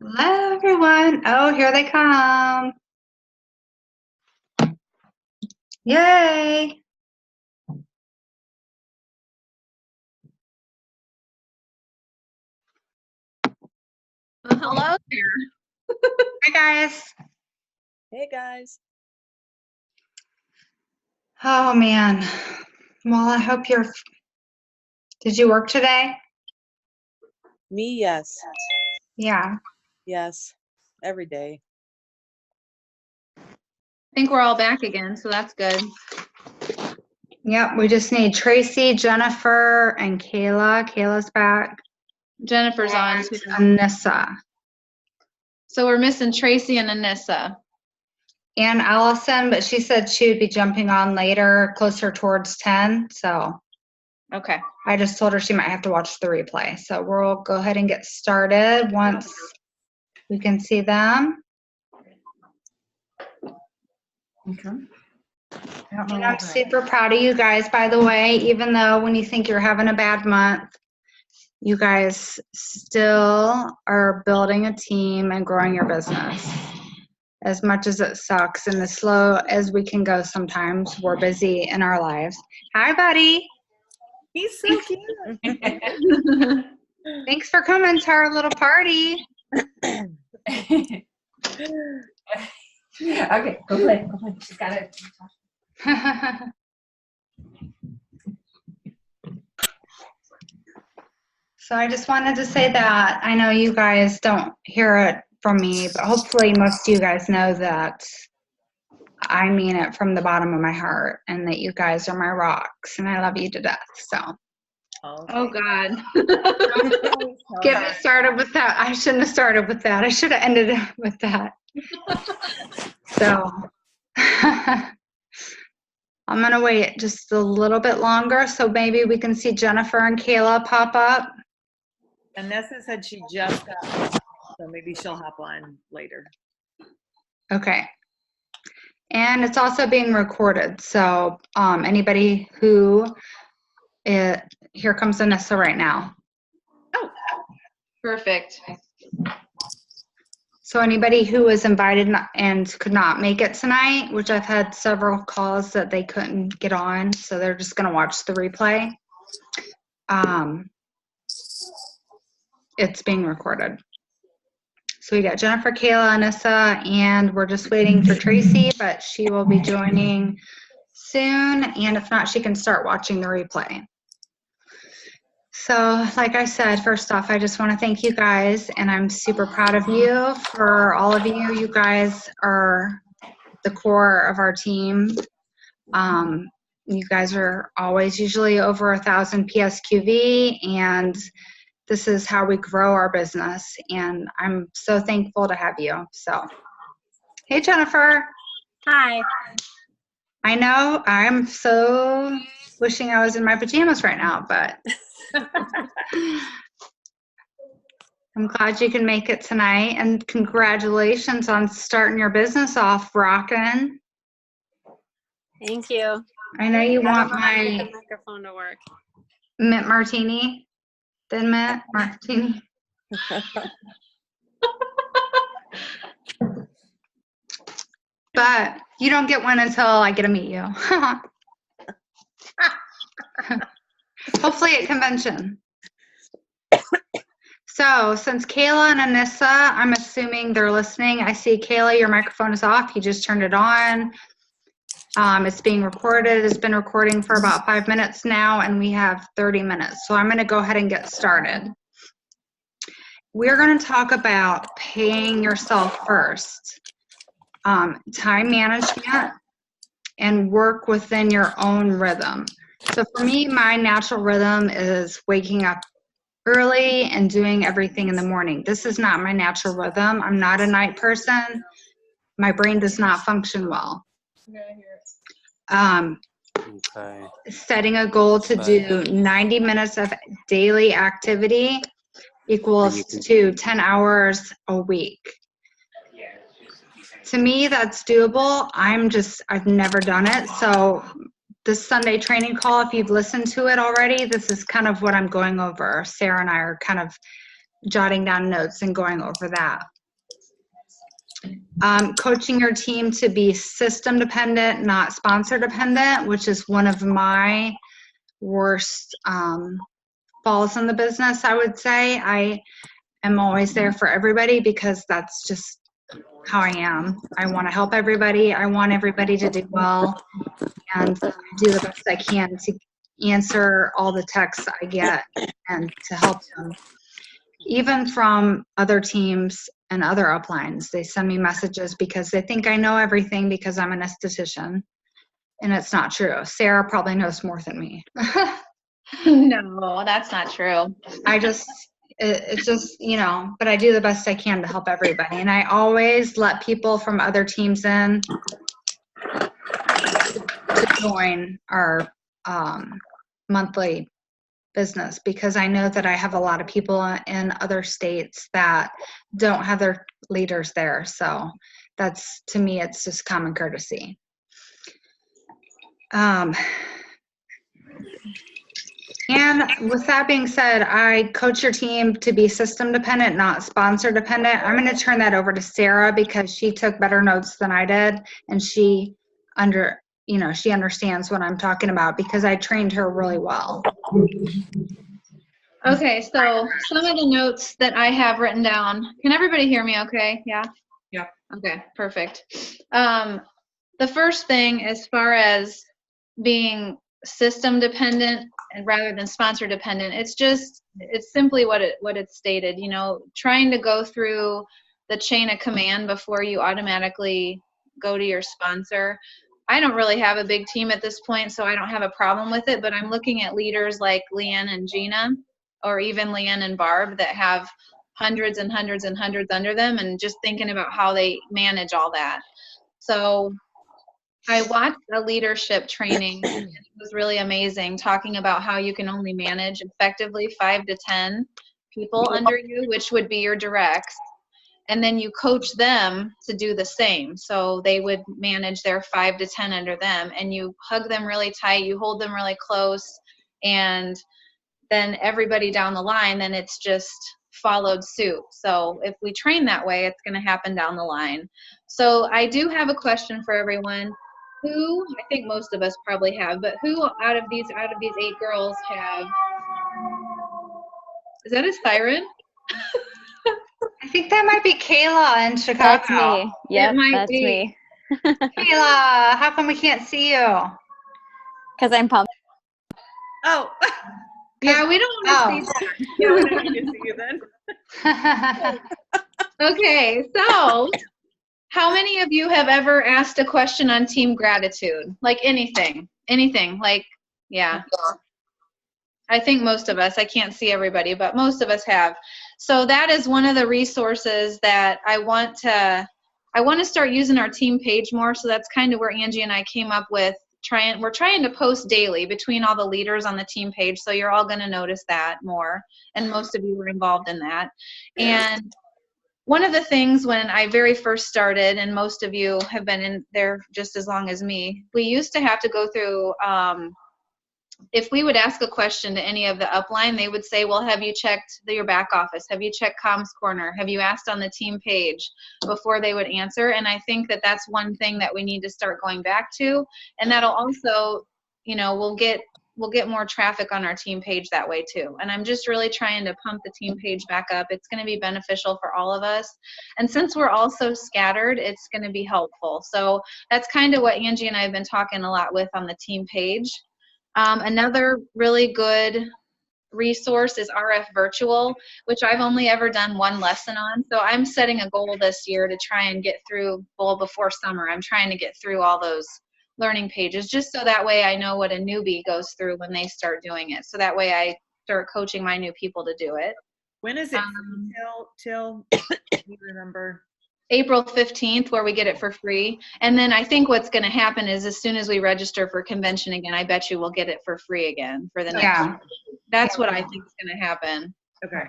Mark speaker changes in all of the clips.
Speaker 1: Hello, everyone. Oh, here they come. Yay.
Speaker 2: Well, hello there.
Speaker 1: Hi, guys.
Speaker 3: Hey guys.
Speaker 1: Oh, man. Well, I hope did you work today?
Speaker 3: Me, yes.
Speaker 1: Yeah.
Speaker 3: Yes. Every day.
Speaker 2: I think we're all back again, so that's good.
Speaker 1: Yep. We just need Tracy, Jennifer, and Kayla. Kayla's back.
Speaker 2: Jennifer's on
Speaker 1: And
Speaker 2: too.
Speaker 1: Anissa.
Speaker 2: So we're missing Tracy and Anissa.
Speaker 1: And Allison, but she said she would be jumping on later, closer towards 10. So
Speaker 2: Okay.
Speaker 1: I just told her she might have to watch the replay. So we'll go ahead and get started once we can see them.
Speaker 4: Okay.
Speaker 1: And I'm super proud of you guys, by the way, even though when you think you're having a bad month, you guys still are building a team and growing your business. As much as it sucks and as slow as we can go sometimes, we're busy in our lives. Hi, buddy.
Speaker 4: He's so cute.
Speaker 1: Thanks for coming to our little party.
Speaker 4: Okay, go play. Go play. She's got it.
Speaker 1: So I just wanted to say that I know you guys don't hear it from me, but hopefully most of you guys know that I mean it from the bottom of my heart and that you guys are my rocks and I love you to death. So
Speaker 2: Oh, God.
Speaker 1: get me started with that. I shouldn't have started with that. I should have ended it with that. So I'm going to wait just a little bit longer so maybe we can see Jennifer and Kayla pop up.
Speaker 3: Anessa said she just got on, so maybe she'll hop on later.
Speaker 1: Okay. And it's also being recorded. So anybody who, here comes Anissa right now.
Speaker 2: Oh, perfect.
Speaker 1: So anybody who was invited and could not make it tonight, which I've had several calls that they couldn't get on, so they're just going to watch the replay. It's being recorded. So we got Jennifer, Kayla, Anissa, and we're just waiting for Tracy, but she will be joining soon. And if not, she can start watching the replay. So like I said, first off, I just want to thank you guys, and I'm super proud of you. For all of you, you guys are the core of our team. You guys are always usually over 1,000 PSQV, and this is how we grow our business, and I'm so thankful to have you. So, hey, Jennifer.
Speaker 5: Hi.
Speaker 1: I know I'm so wishing I was in my pajamas right now, but I'm glad you can make it tonight, and congratulations on starting your business off rocking.
Speaker 5: Thank you.
Speaker 1: I know you want
Speaker 5: Get
Speaker 1: my
Speaker 5: the microphone to work.
Speaker 1: mint martini, thin mint martini. But you don't get one until I get to meet you. Hopefully at convention. So since Kayla and Anissa, I'm assuming they're listening. I see Kayla, your microphone is off. You just turned it on. It's being recorded. It's been recording for about 5 minutes now, and we have 30 minutes. So I'm going to go ahead and get started. We're going to talk about paying yourself first, time management, and work within your own rhythm. So for me, my natural rhythm is waking up early and doing everything in the morning. This is not my natural rhythm. I'm not a night person. My brain does not function well. Setting a goal to do 90 minutes of daily activity equals to 10 hours a week. To me, that's doable. I've never done it. So this Sunday training call, if you've listened to it already, this is kind of what I'm going over. Sarah and I are kind of jotting down notes and going over that. Coaching your team to be system dependent, not sponsor dependent, which is one of my worst falls in the business, I would say. I am always there for everybody because that's just how I am. I want to help everybody. I want everybody to do well, and do the best I can to answer all the texts I get and to help them. Even from other teams and other uplines, they send me messages because they think I know everything because I'm an esthetician, and it's not true. Sarah probably knows more than me.
Speaker 2: No, that's not true.
Speaker 1: It's just, but I do the best I can to help everybody. And I always let people from other teams in to join our monthly business, because I know that I have a lot of people in other states that don't have their leaders there. So that's, to me, it's just common courtesy. And with that being said, I coach your team to be system dependent, not sponsor dependent. I'm going to turn that over to Sarah because she took better notes than I did, and she understands what I'm talking about because I trained her really well.
Speaker 2: Okay, so some of the notes that I have written down, can everybody hear me okay? Yeah?
Speaker 3: Yeah.
Speaker 2: Okay, perfect. The first thing, as far as being system dependent and rather than sponsor dependent, it's simply what it's stated, trying to go through the chain of command before you automatically go to your sponsor. I don't really have a big team at this point, so I don't have a problem with it, but I'm looking at leaders like Leanne and Gina, or even Leanne and Barb, that have hundreds and hundreds and hundreds under them, and just thinking about how they manage all that. So I watched a leadership training, and it was really amazing, talking about how you can only manage effectively 5 to 10 people under you, which would be your directs. And then you coach them to do the same. So they would manage their 5 to 10 under them, and you hug them really tight, you hold them really close, and then everybody down the line, then it's just followed suit. So if we train that way, it's going to happen down the line. So I do have a question for everyone. Who, I think most of us probably have, but who out of these 8 girls have, is that a siren?
Speaker 1: I think that might be Kayla in Chicago.
Speaker 5: That's me. Yep,
Speaker 2: It might
Speaker 5: that's
Speaker 2: be.
Speaker 5: me.
Speaker 1: Kayla, how come we can't see you?
Speaker 5: Because I'm pumped.
Speaker 3: Oh.
Speaker 2: Yeah, we don't want to see that.
Speaker 3: Yeah, we don't need to see you then.
Speaker 2: Okay, so how many of you have ever asked a question on team gratitude? Like anything, like, yeah. I think most of us, I can't see everybody, but most of us have. So that is one of the resources that I want to start using our team page more. So that's kind of where Angie and I came up with we're trying to post daily between all the leaders on the team page. So you're all going to notice that more. And most of you were involved in that. And one of the things when I very first started, and most of you have been in there just as long as me, we used to have to go through, if we would ask a question to any of the upline, they would say, well, have you checked your back office? Have you checked Comms Corner? Have you asked on the team page, before they would answer? And I think that that's one thing that we need to start going back to. And that'll also, we'll get more traffic on our team page that way too. And I'm just really trying to pump the team page back up. It's going to be beneficial for all of us. And since we're all so scattered, it's going to be helpful. So that's kind of what Angie and I have been talking a lot with on the team page. Another really good resource is RF Virtual, which I've only ever done one lesson on. So I'm setting a goal this year to try and get through, before summer, I'm trying to get through all those learning pages, just so that way I know what a newbie goes through when they start doing it. So that way I start coaching my new people to do it.
Speaker 3: When is it till you remember?
Speaker 2: April 15th, where we get it for free. And then I think what's going to happen is as soon as we register for convention again, I bet you we'll get it for free again for the next year. That's what I think is going to happen.
Speaker 3: Okay.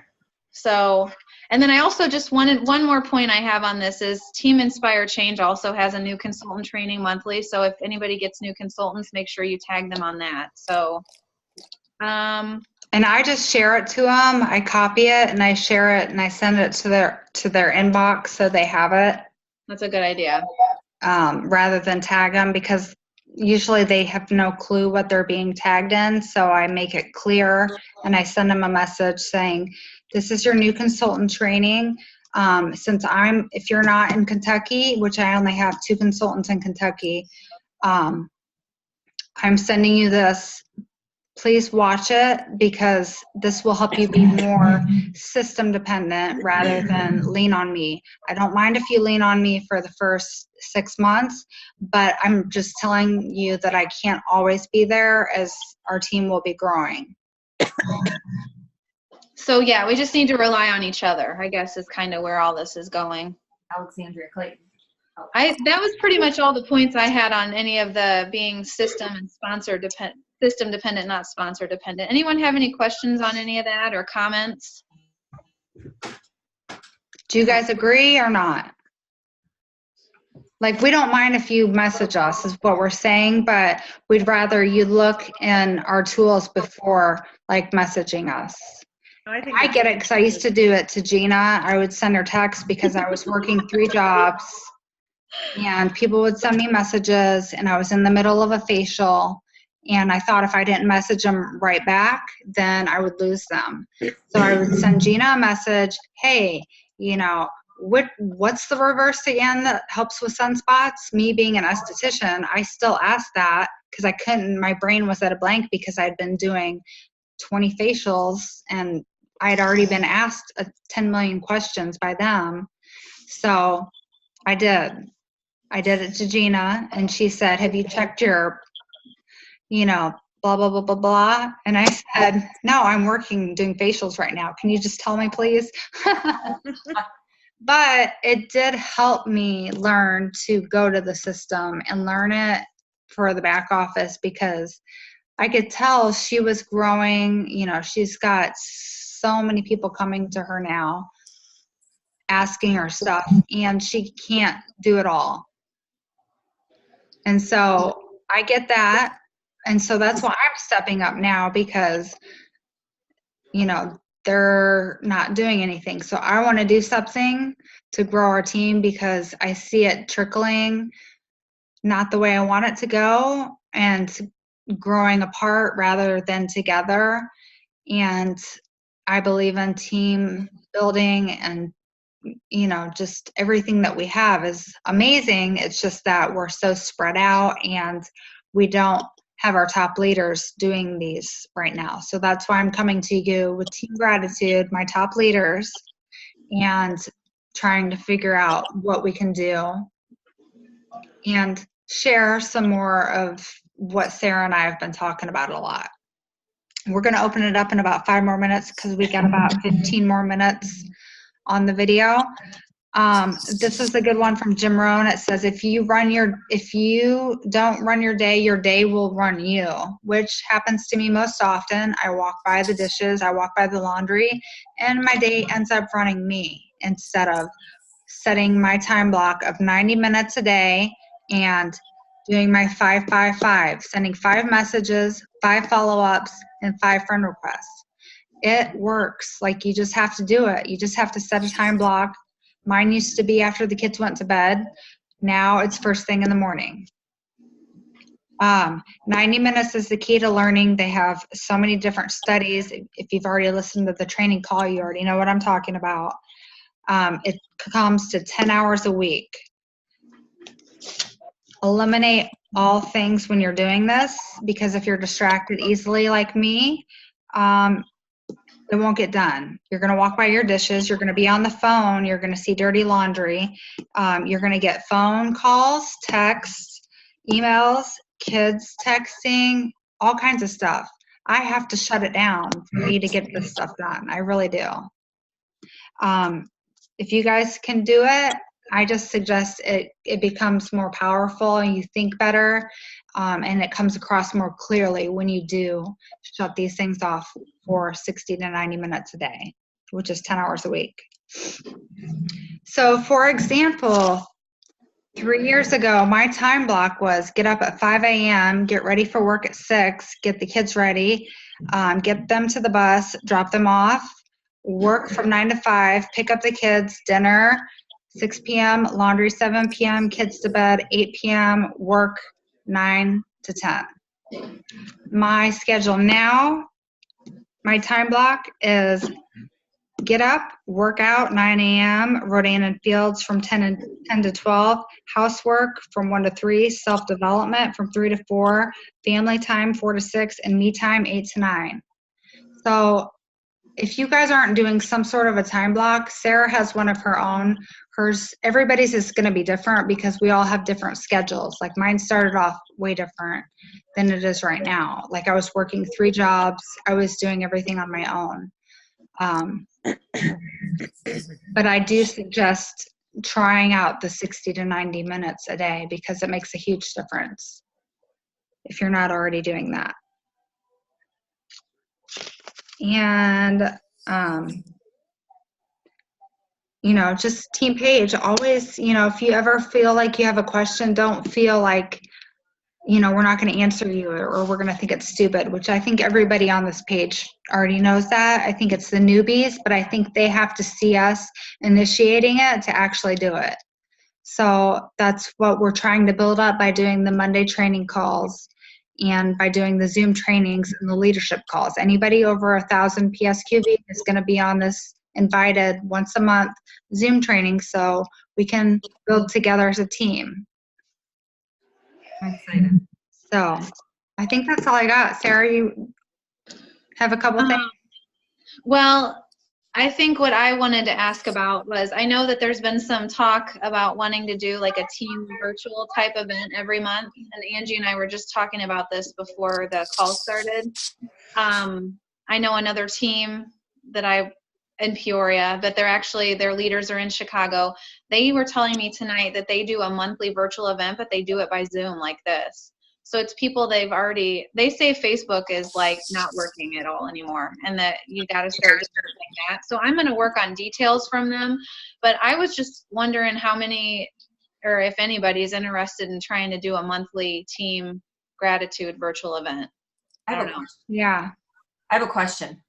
Speaker 2: So, and then I also just wanted, one more point I have on this is Team Inspire Change also has a new consultant training monthly. So if anybody gets new consultants, make sure you tag them on that. So,
Speaker 1: and I just share it to them. I copy it and I share it and I send it to their inbox so they have it.
Speaker 2: That's a good idea.
Speaker 1: rather than tag them, because usually they have no clue what they're being tagged in. So I make it clear and I send them a message saying, this is your new consultant training. If you're not in Kentucky, which I only have 2 consultants in Kentucky, I'm sending you this. Please watch it, because this will help you be more system dependent rather than lean on me. I don't mind if you lean on me for the first 6 months, but I'm just telling you that I can't always be there, as our team will be growing.
Speaker 2: So yeah, we just need to rely on each other, I guess, is kind of where all this is going.
Speaker 4: Alexandria Clayton.
Speaker 2: That was pretty much all the points I had on any of the being system and system dependent, not sponsor dependent. Anyone have any questions on any of that or comments?
Speaker 1: Do you guys agree or not? Like, we don't mind if you message us, is what we're saying, but we'd rather you look in our tools before, like, messaging us. I get it, because I used to do it to Gina. I would send her texts because I was working 3 jobs, and people would send me messages, and I was in the middle of a facial, and I thought if I didn't message them right back, then I would lose them. So I would send Gina a message, hey, you know, what's the reverse again that helps with sunspots? Me being an esthetician, I still asked that because I couldn't, my brain was at a blank because I'd been doing 20 facials and I'd already been asked 10 million questions by them. So I did it to Gina, and she said, have you checked your, you know, blah, blah, blah, blah, blah. And I said, no, I'm working doing facials right now. Can you just tell me, please? But it did help me learn to go to the system and learn it for the back office, because I could tell she was growing. You know, she's got so many people coming to her now asking her stuff, and she can't do it all. And so I get that. And so that's why I'm stepping up now, because, you know, they're not doing anything. So I want to do something to grow our team, because I see it trickling not the way I want it to go, and growing apart rather than together. And I believe in team building, and, you know, just everything that we have is amazing. It's just that we're so spread out, and we don't have our top leaders doing these right now. So that's why I'm coming to you with Team Gratitude, my top leaders, and trying to figure out what we can do and share some more of what Sarah and I have been talking about a lot. We're going to open it up in about 5 more minutes, because we got about 15 more minutes on the video. This is a good one from Jim Rohn. It says, if you don't run your day will run you, which happens to me most often. I walk by the dishes, I walk by the laundry, and my day ends up running me, instead of setting my time block of 90 minutes a day and doing my 5-5-5, sending 5 messages, 5 follow-ups, and 5 friend requests. It works. Like, you just have to do it. You just have to set a time block. Mine used to be after the kids went to bed. Now it's first thing in the morning. 90 minutes is the key to learning. They have so many different studies. If you've already listened to the training call, you already know what I'm talking about. It comes to 10 hours a week. Eliminate all things when you're doing this, because if you're distracted easily like me, it won't get done. You're going to walk by your dishes. You're going to be on the phone. You're going to see dirty laundry. You're going to get phone calls, texts, emails, kids texting, all kinds of stuff. I have to shut it down for me to get this stuff done. I really do. If you guys can do it, I just suggest it becomes more powerful, and you think better, and it comes across more clearly when you do shut these things off for 60 to 90 minutes a day, which is 10 hours a week. So for example, 3 years ago, my time block was get up at 5 a.m., get ready for work at 6, get the kids ready, get them to the bus, drop them off, work from 9 to 5, pick up the kids, dinner, 6 p.m., laundry 7 p.m., kids to bed 8 p.m., work 9 to 10. My schedule now, my time block is get up, work out 9 a.m., Rodan and Fields from 10 to 12, housework from 1 to 3, self-development from 3 to 4, family time 4 to 6, and me time 8 to 9. So if you guys aren't doing some sort of a time block, Sarah has one of her own. Hers, everybody's is going to be different because we all have different schedules. Like mine started off way different than it is right now. Like I was working 3 jobs. I was doing everything on my own. But I do suggest trying out the 60 to 90 minutes a day because it makes a huge difference if you're not already doing that. And, you know, just Team Page, always, you know, if you ever feel like you have a question, don't feel like, you know, we're not going to answer you or we're going to think it's stupid, which I think everybody on this page already knows that. I think it's the newbies, but I think they have to see us initiating it to actually do it. So that's what we're trying to build up by doing the Monday training calls and by doing the Zoom trainings and the leadership calls. Anybody over 1,000 PSQV is going to be on this invited once a month Zoom training so we can build together as a team.
Speaker 4: I'm excited.
Speaker 1: So I think that's all I got. Sarah, you have a couple things?
Speaker 2: Well, I think what I wanted to ask about was, I know that there's been some talk about wanting to do like a team virtual type event every month. And Angie and I were just talking about this before the call started. I know another team in Peoria, but their leaders are in Chicago. They were telling me tonight that they do a monthly virtual event, but they do it by Zoom like this. So it's people they say Facebook is like not working at all anymore and that you got to start doing that. So I'm going to work on details from them, but I was just wondering how many, or if anybody's interested in trying to do a monthly team gratitude virtual event. I don't know.
Speaker 1: Yeah.
Speaker 4: I have a question.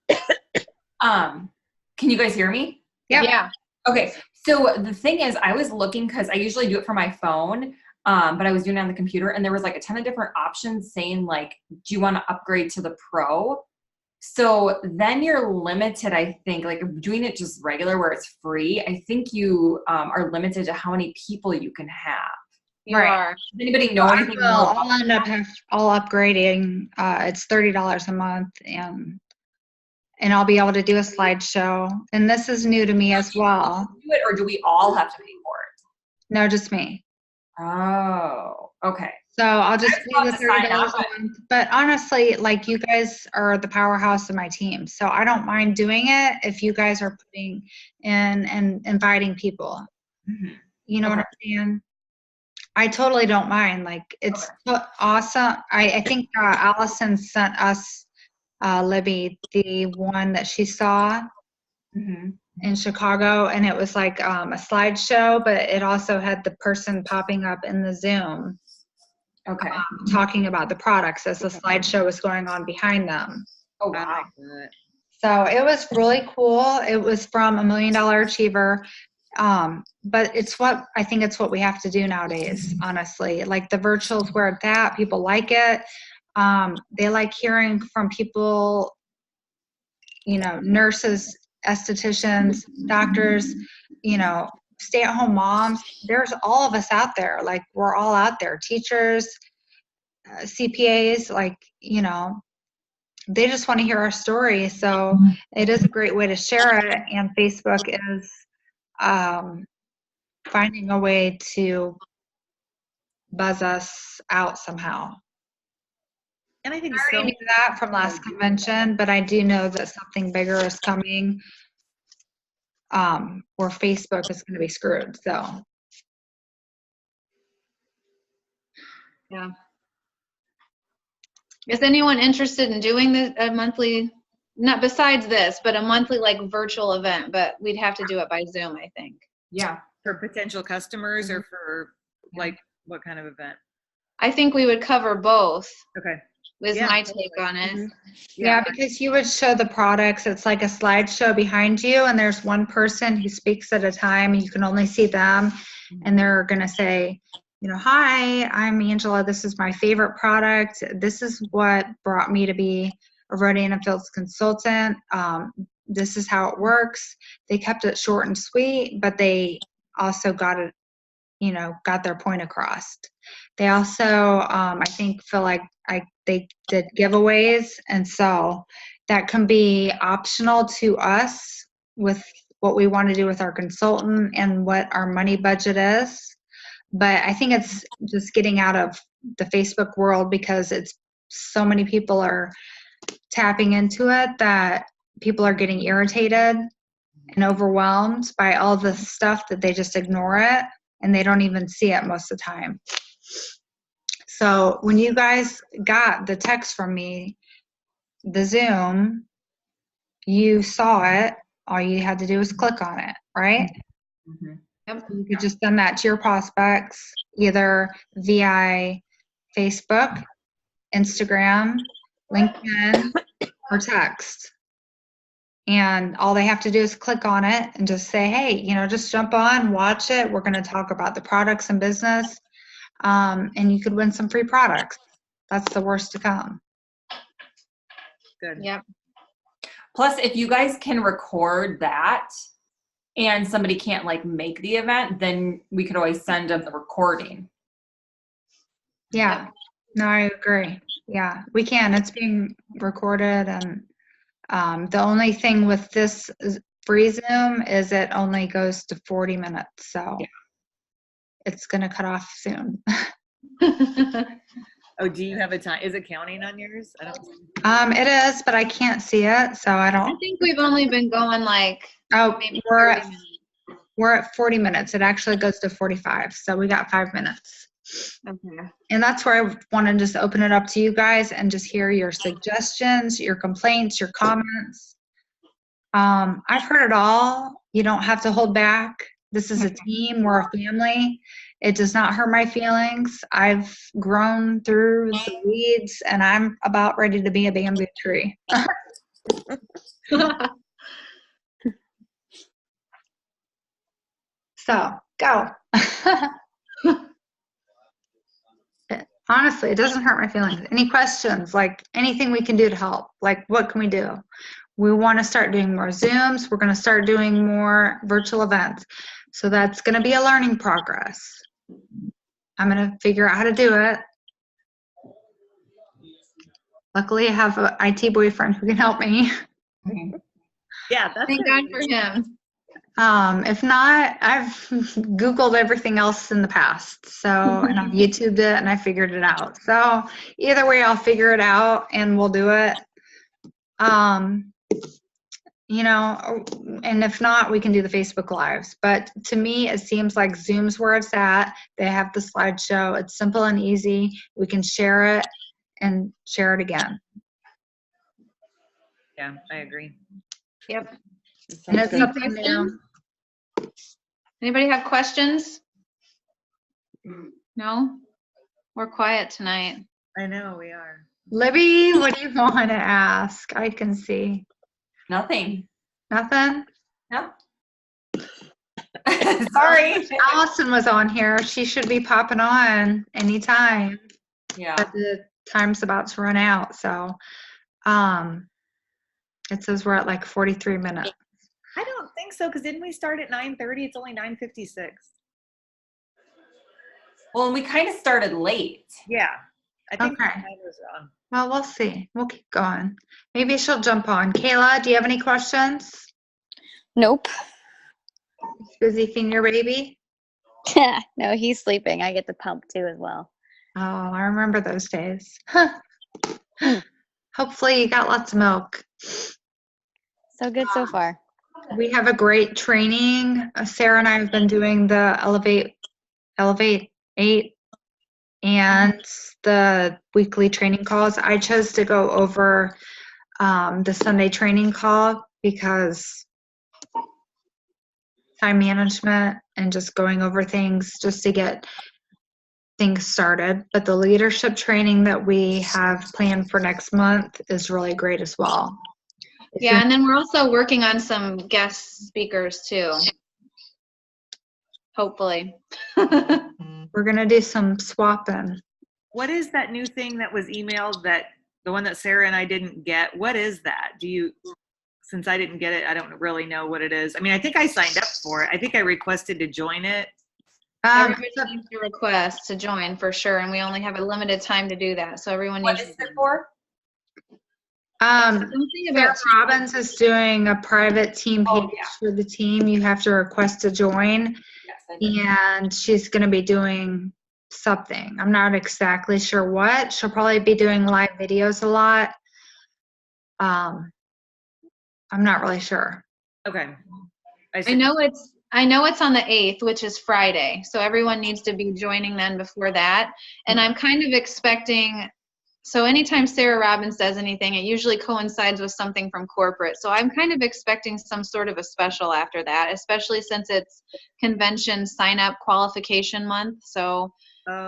Speaker 4: Can you guys hear me?
Speaker 1: Yep.
Speaker 2: Yeah.
Speaker 4: Okay. So the thing is, I was looking because I usually do it for my phone, but I was doing it on the computer and there was like a ton of different options saying like, do you want to upgrade to the Pro? So then you're limited, I think, like doing it just regular where it's free. I think you are limited to how many people you can have.
Speaker 2: You
Speaker 1: Right.
Speaker 2: are.
Speaker 4: Does anybody know anything more?
Speaker 1: I'll end up all upgrading. It's $30 a month and I'll be able to do a slideshow. And this is new to me as well.
Speaker 4: Do it, or do we all have to pay for it?
Speaker 1: No, just me.
Speaker 4: Oh, okay.
Speaker 1: So I'll just
Speaker 4: I'd
Speaker 1: pay
Speaker 4: love
Speaker 1: the
Speaker 4: to sign
Speaker 1: $30
Speaker 4: up,
Speaker 1: a month. But honestly, like you guys are the powerhouse of my team. So I don't mind doing it if you guys are putting in and inviting people.
Speaker 4: Mhm.
Speaker 1: You know what I'm saying? I totally don't mind. Like it's awesome. I think Allison sent us, Libby, the one that she saw
Speaker 4: Mhm.
Speaker 1: in Chicago, and it was like a slideshow, but it also had the person popping up in the Zoom
Speaker 4: Okay.
Speaker 1: talking about the products as the slideshow was going on behind them.
Speaker 4: Oh,
Speaker 3: I
Speaker 4: wow.
Speaker 3: like that.
Speaker 1: So it was really cool. It was from $1 Million Achiever. But I think it's what we have to do nowadays, honestly. Like the virtual's where it's at. People like it. They like hearing from people, you know, nurses, estheticians, doctors, you know, stay-at-home moms. There's all of us out there. Like we're all out there. Teachers, CPAs, like, you know, they just want to hear our story. So it is a great way to share it. And Facebook is finding a way to buzz us out somehow.
Speaker 3: And I think
Speaker 1: I already knew that from last convention, but I do know that something bigger is coming where Facebook is going to be screwed. So
Speaker 2: Yeah. Is anyone interested in doing a monthly, not besides this, but a monthly like virtual event, but we'd have to do it by Zoom, I think.
Speaker 4: Yeah.
Speaker 3: for potential customers or for like what kind of event?
Speaker 2: I think we would cover both.
Speaker 3: Okay.
Speaker 2: was
Speaker 3: Yeah,
Speaker 2: my
Speaker 3: totally.
Speaker 2: take on it.
Speaker 1: Yeah, because you would show the products. It's like a slideshow behind you, and there's one person who speaks at a time. You can only see them, and they're going to say, you know, hi, I'm Angela. This is my favorite product. This is what brought me to be a Rodan & Fields consultant. This is how it works. They kept it short and sweet, but they also got it, you know, got their point across. They also, I think, feel like they did giveaways, and so that can be optional to us with what we want to do with our consultant and what our money budget is. But I think it's just getting out of the Facebook world because it's so many people are tapping into it that people are getting irritated and overwhelmed by all the stuff that they just ignore it and they don't even see it most of the time. So when you guys got the text from me, the Zoom, you saw it. All you had to do was click on it, right?
Speaker 4: Mhm.
Speaker 1: You could just send that to your prospects, either via Facebook, Instagram, LinkedIn, or text. And all they have to do is click on it and just say, hey, you know, just jump on, watch it. We're going to talk about the products and business. And you could win some free products. That's the worst to come.
Speaker 3: Good.
Speaker 2: Yep.
Speaker 4: Plus, if you guys can record that and somebody can't like make the event, then we could always send them the recording.
Speaker 1: Yeah, no, I agree. Yeah, we can. It's being recorded. And the only thing with this free Zoom is it only goes to 40 minutes. So it's going to cut off soon.
Speaker 3: Oh, do you have a time? Is it counting on yours? I don't.
Speaker 1: It is, but I can't see it. So I
Speaker 2: I
Speaker 1: don't.
Speaker 2: think we've only been going like
Speaker 1: Oh,
Speaker 2: maybe
Speaker 1: we're
Speaker 2: 30
Speaker 1: at
Speaker 2: minutes.
Speaker 1: We're at 40 minutes. It actually goes to 45. So we got 5 minutes.
Speaker 2: Okay.
Speaker 1: And that's where I want to just open it up to you guys and just hear your suggestions, your complaints, your comments. I've heard it all. You don't have to hold back. This is a team. We're a family. It does not hurt my feelings. I've grown through the weeds and I'm about ready to be a bamboo tree. So go. Honestly, it doesn't hurt my feelings. Any questions? Like anything we can do to help? Like what can we do? We want to start doing more Zooms. We're going to start doing more virtual events. So that's going to be a learning progress. I'm going to figure out how to do it. Luckily, I have an IT boyfriend who can help me.
Speaker 3: Yeah, that's
Speaker 2: Thank God for him.
Speaker 1: If not, I've Googled everything else in the past. So, and I've YouTubed it and I figured it out. So either way, I'll figure it out and we'll do it. You know, and if not, we can do the Facebook Lives. But to me, it seems like Zoom's where it's at. They have the slideshow. It's simple and easy. We can share it and share it again.
Speaker 3: Yeah, I agree.
Speaker 2: Yep.
Speaker 1: And it's
Speaker 2: Any
Speaker 1: something new.
Speaker 2: questions? Anybody have questions? No? We're quiet tonight.
Speaker 3: I know we are.
Speaker 1: Libby, what do you want to ask? I can see.
Speaker 4: Nothing.
Speaker 1: Nothing?
Speaker 4: No. Sorry.
Speaker 1: Allison was on here. She should be popping on anytime.
Speaker 4: Yeah.
Speaker 1: But the time's about to run out. So it says we're at like 43 minutes.
Speaker 3: I don't think so, because didn't we start at 9:30? It's only 9:56.
Speaker 4: Well, and we kind of started late.
Speaker 3: Yeah. I think the
Speaker 1: Okay.
Speaker 3: timer's wrong.
Speaker 1: Well, we'll see. We'll keep going. Maybe she'll jump on. Kayla, do you have any questions?
Speaker 5: Nope.
Speaker 1: Busy feeding your baby?
Speaker 5: No, he's sleeping. I get the pump too as well.
Speaker 1: Oh, I remember those days. Hopefully you got lots of milk.
Speaker 5: So good so far.
Speaker 1: We have a great training. Sarah and I have been doing the Elevate 8 and the weekly training calls. I chose to go over the Sunday training call because time management and just going over things just to get things started. But the leadership training that we have planned for next month is really great as well.
Speaker 2: Yeah, and then we're also working on some guest speakers too. Hopefully.
Speaker 1: We're going to do some swapping.
Speaker 3: What is that new thing that was emailed, that the one that Sarah and I didn't get? What is that? Since I didn't get it, I don't really know what it is. I mean, I think I signed up for it. I think I requested to join it.
Speaker 2: Everybody needs to request to join for sure, and we only have a limited time to do that. So everyone
Speaker 4: What
Speaker 2: needs
Speaker 4: is it for?
Speaker 2: something
Speaker 1: Sarah
Speaker 2: about
Speaker 1: Robbins is doing a private team page
Speaker 4: Oh, yeah.
Speaker 1: for the team. You have to request to join,
Speaker 4: Yes, I know.
Speaker 1: and she's going to be doing something. I'm not exactly sure what. She'll probably be doing live videos a lot. I'm not really sure.
Speaker 3: Okay.
Speaker 2: I know it's on the 8th, which is Friday. So everyone needs to be joining then before that. And I'm kind of expecting, so anytime Sarah Robbins does anything, it usually coincides with something from corporate. So I'm kind of expecting some sort of a special after that, especially since it's convention sign up qualification month. So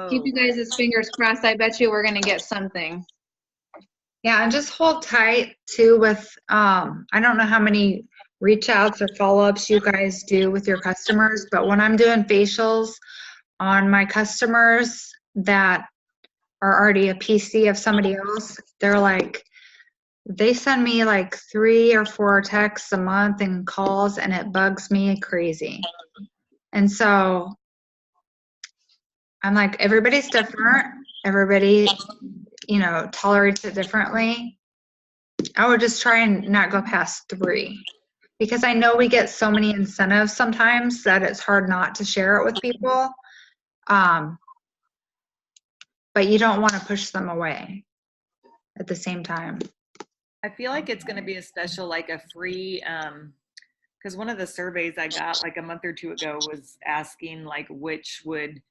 Speaker 2: keep you guys' fingers crossed. I bet you we're going to get something.
Speaker 1: Yeah, and just hold tight too with, I don't know how many reach outs or follow-ups you guys do with your customers, but when I'm doing facials on my customers that are already a PC of somebody else, they send me like 3 or 4 texts a month and calls, and it bugs me crazy. And so I'm like, everybody's different. Everybody, tolerates it differently. I would just try and not go past 3, because I know we get so many incentives sometimes that it's hard not to share it with people. But you don't want to push them away at the same time.
Speaker 3: I feel like it's going to be a special, like a free, because one of the surveys I got like a month or 2 ago was asking like which would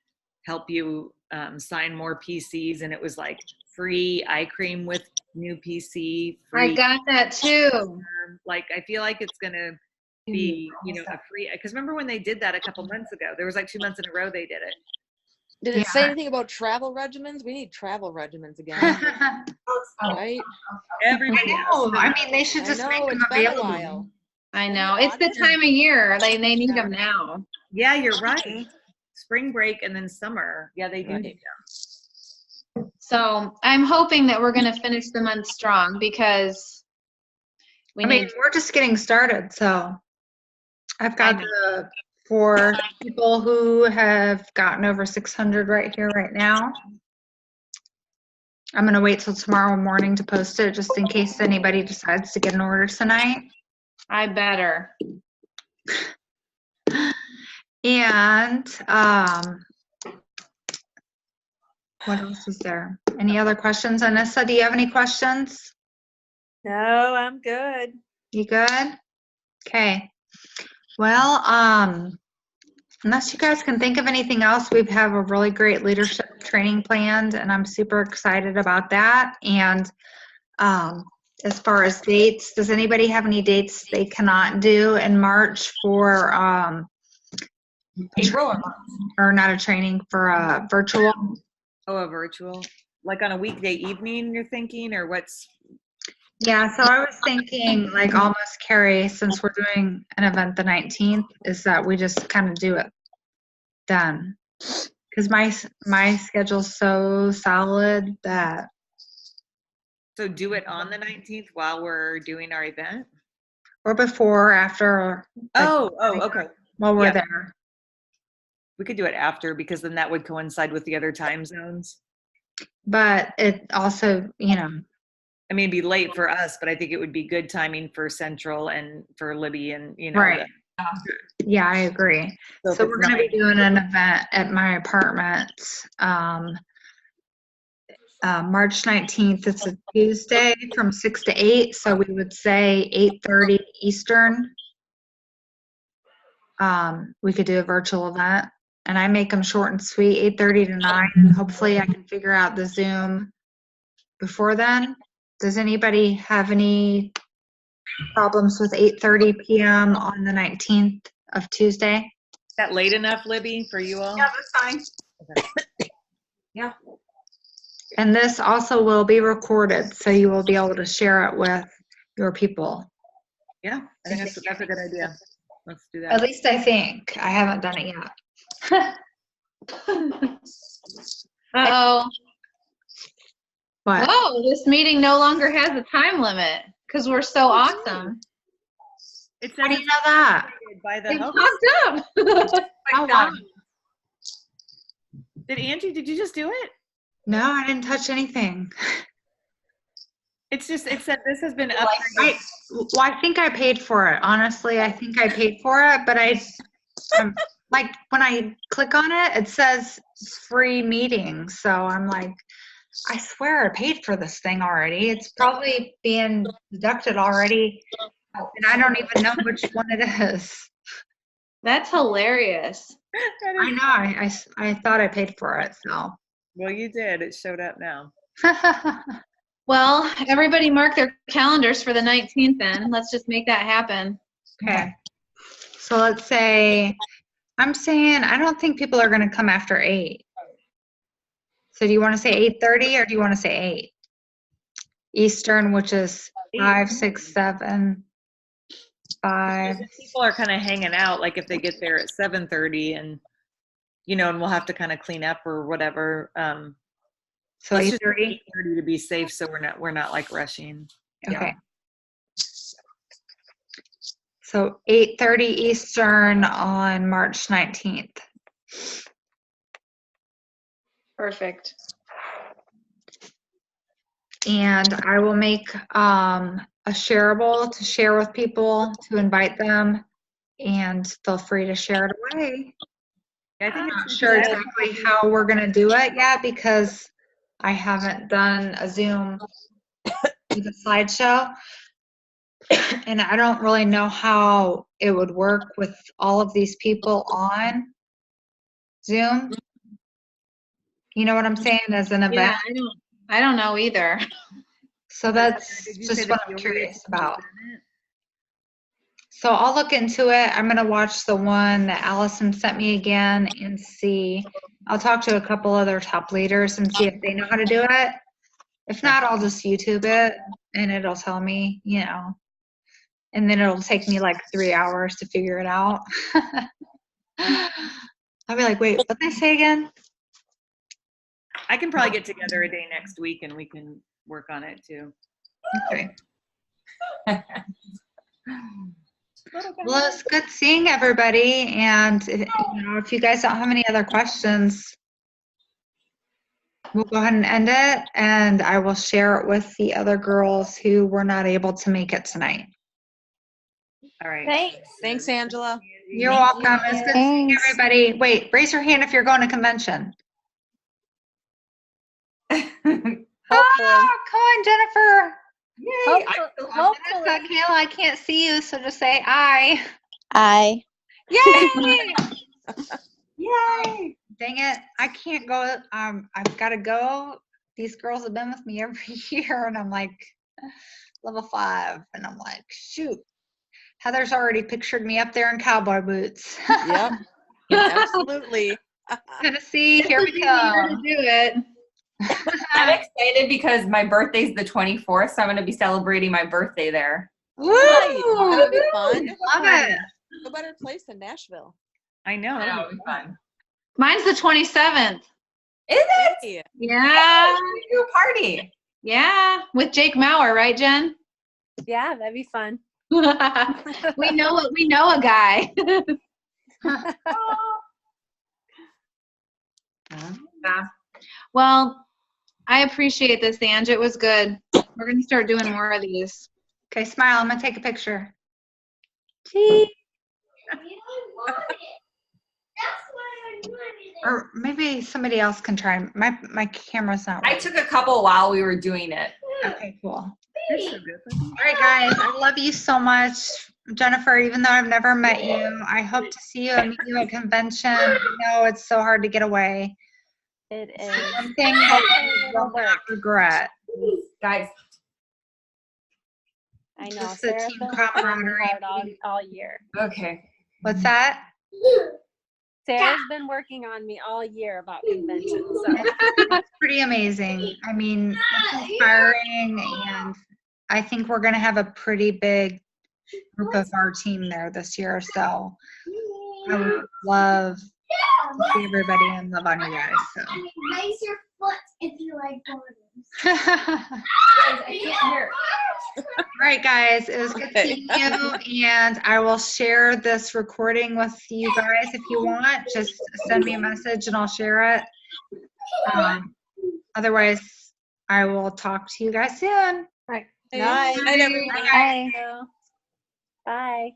Speaker 3: help you sign more PCs, and it was like free eye cream with new PC. Free,
Speaker 2: I got that too.
Speaker 3: like I feel like it's going to be, a free, because remember when they did that a couple months ago? There was like 2 months in a row they did it.
Speaker 6: Did it say anything about travel regimens? We need travel regimens again, right?
Speaker 3: Everybody else.
Speaker 1: I mean, they should just make them
Speaker 6: It's been a
Speaker 1: available.
Speaker 6: while.
Speaker 2: I know. It's the time of year. They need them now.
Speaker 3: Yeah, you're right. Spring break and then summer. Yeah, they do
Speaker 6: Right.
Speaker 3: need them.
Speaker 2: So I'm hoping that we're going to finish the month strong, because
Speaker 1: we're just getting started. So I've got the 4 people who have gotten over 600 right here, right now. I'm going to wait till tomorrow morning to post it, just in case anybody decides to get an order tonight.
Speaker 2: I better.
Speaker 1: And what else is there? Any other questions? Anissa, do you have any questions?
Speaker 7: No, I'm good.
Speaker 1: You good? Okay. Well, unless you guys can think of anything else, we have a really great leadership training planned, and I'm super excited about that. And as far as dates, does anybody have any dates they cannot do in March for
Speaker 4: April or March?
Speaker 1: or not a training, for a virtual?
Speaker 3: Oh, a virtual? Like on a weekday evening, you're thinking, or what's?
Speaker 1: Yeah, so I was thinking like almost, Carrie, since we're doing an event the 19th, is that we just kind of do it then. Because my schedule's so solid that.
Speaker 3: So do it on the 19th while we're doing our event?
Speaker 1: Or before, or after.
Speaker 3: Oh, okay.
Speaker 1: While we're
Speaker 3: Yeah.
Speaker 1: there.
Speaker 3: We could do it after, because then that would coincide with the other time zones.
Speaker 1: But it also,
Speaker 3: I mean, it'd be late for us, but I think it would be good timing for Central and for Libby and,
Speaker 1: Right. Yeah, I agree.
Speaker 3: So
Speaker 1: So we're going to be doing an event at my apartment March 19th. It's a Tuesday from 6 to 8. So we would say 8:30 Eastern. We could do a virtual event, and I make them short and sweet, 8:30 to 9. Hopefully I can figure out the Zoom before then. Does anybody have any problems with 8:30 p.m. on the 19th of Tuesday?
Speaker 3: Is that late enough, Libby, for you all?
Speaker 4: Yeah, that's fine.
Speaker 3: Okay.
Speaker 4: Yeah.
Speaker 1: And this also will be recorded, so you will be able to share it with your people.
Speaker 3: Yeah, I think that's a good idea. Let's do
Speaker 1: At
Speaker 3: that.
Speaker 1: least I think. I haven't done it yet.
Speaker 2: Uh-oh.
Speaker 1: What?
Speaker 2: Whoa, this meeting no longer has a time limit because we're so awesome.
Speaker 3: It
Speaker 1: How
Speaker 3: says
Speaker 1: do you
Speaker 3: it's
Speaker 1: know that?
Speaker 3: by the
Speaker 2: It
Speaker 3: help.
Speaker 2: popped up.
Speaker 1: Oh, wow.
Speaker 3: Did Angie, did you just do it?
Speaker 1: No, I didn't touch anything.
Speaker 3: It's just, it said this has been
Speaker 1: Well,
Speaker 3: upgraded.
Speaker 1: I think I paid for it. Honestly, I think I paid for it, but I'm like, when I click on it, it says free meeting. So I'm like, I swear I paid for this thing already. It's probably being deducted already. And I don't even know which one it is.
Speaker 2: That's hilarious.
Speaker 1: I know. I thought I paid for it. So.
Speaker 3: Well, you did. It showed up now.
Speaker 2: Well, everybody mark their calendars for the 19th then. Let's just make that happen.
Speaker 1: Okay. So let's say, I'm saying, I don't think people are going to come after 8. So do you want to say 8:30 or do you want to say 8? Eastern, which is 5, 6, 7, 5.
Speaker 3: People are kind of hanging out, like if they get there at 7:30 and, you know, and we'll have to kind of clean up or whatever.
Speaker 1: So
Speaker 3: Let's just
Speaker 1: 8:30?
Speaker 3: 8:30 to be safe, so we're not like rushing.
Speaker 1: Okay. So 8:30 Eastern on March 19th.
Speaker 2: Perfect.
Speaker 1: And I will make a shareable to share with people, to invite them, and feel free to share it away.
Speaker 3: I think
Speaker 1: I'm not
Speaker 3: it's
Speaker 1: sure exactly how we're going to do it yet because I haven't done a Zoom with a slideshow. And I don't really know how it would work with all of these people on Zoom. You know what I'm saying? As an event.
Speaker 2: Yeah, I don't know either.
Speaker 1: So that's
Speaker 3: Did you
Speaker 1: just
Speaker 3: say
Speaker 1: what
Speaker 3: the
Speaker 1: I'm
Speaker 3: Peoria
Speaker 1: curious
Speaker 3: is
Speaker 1: about.
Speaker 3: in it?
Speaker 1: So I'll look into it. I'm going to watch the one that Allison sent me again and see. I'll talk to a couple other top leaders and see if they know how to do it. If not, I'll just YouTube it and it'll tell me, you know, and then it'll take me like 3 hours to figure it out. I'll be like, wait, what did I say again?
Speaker 3: I can probably get together a day next week and we can work on it too.
Speaker 1: Okay. Well, it's good seeing everybody. And if you guys don't have any other questions, we'll go ahead and end it. And I will share it with the other girls who were not able to make it tonight.
Speaker 3: All right.
Speaker 7: Thanks.
Speaker 6: Thanks, Angela.
Speaker 1: You're welcome. It's good seeing
Speaker 5: Thanks.
Speaker 1: everybody. Wait, raise your hand if you're going to convention.
Speaker 7: Hopefully.
Speaker 1: Oh, come on, Jennifer.
Speaker 4: Yay!
Speaker 7: Hopefully.
Speaker 1: Vanessa, Kayla, I can't see you, so just say aye.
Speaker 5: I.
Speaker 1: Yay!
Speaker 4: Yay!
Speaker 1: Dang it, I can't go. I've got to go. These girls have been with me every year, and I'm like level 5, and I'm like, shoot. Heather's already pictured me up there in cowboy boots.
Speaker 6: Yep. Absolutely.
Speaker 1: Tennessee, here we
Speaker 2: Here to
Speaker 1: come.
Speaker 2: do it.
Speaker 4: I'm excited because my birthday's the 24th, so I'm going to be celebrating my birthday there.
Speaker 1: Woo!
Speaker 6: That'll be fun.
Speaker 1: Love it.
Speaker 6: No better place than Nashville.
Speaker 3: I know.
Speaker 4: That'll be fun.
Speaker 2: Mine's the 27th.
Speaker 4: Is it?
Speaker 6: Hey,
Speaker 2: Yeah.
Speaker 4: Do a party.
Speaker 2: Yeah. With Jake Maurer, right, Jen?
Speaker 7: Yeah, that'd be fun.
Speaker 2: we know a guy. Yeah. Well, I appreciate this, Ange. It was good. We're going to start doing more of these.
Speaker 1: Okay, smile. I'm going to take a picture. Or maybe somebody else can try. My camera's not
Speaker 4: I
Speaker 1: working.
Speaker 4: took a couple while we were doing it.
Speaker 1: Okay, cool.
Speaker 3: You're so good.
Speaker 1: All right, guys. I love you so much. Jennifer, even though I've never met you, I hope to see you and meet you at convention. I know it's so hard to get away.
Speaker 7: It
Speaker 1: It's
Speaker 7: is.
Speaker 1: one thing that you will not regret.
Speaker 4: Guys,
Speaker 7: I know.
Speaker 1: Just the
Speaker 7: Sarah's
Speaker 1: team
Speaker 7: been working
Speaker 1: camaraderie.
Speaker 7: hard all year.
Speaker 4: okay.
Speaker 1: What's that?
Speaker 7: Sarah's been working on me all year about conventions. So
Speaker 1: It's pretty amazing. I mean, it's inspiring, and I think we're going to have a pretty big group of our team there this year. So I would love to see everybody and love on you guys. So.
Speaker 8: Raise your foot if you like borders.
Speaker 4: I can't hear.
Speaker 1: All right, guys, it was good seeing you, and I will share this recording with you guys if you want. Just send me a message and I'll share it. Otherwise, I will talk to you guys soon.
Speaker 7: right.
Speaker 6: Night, everyone.
Speaker 5: Bye.
Speaker 7: Bye.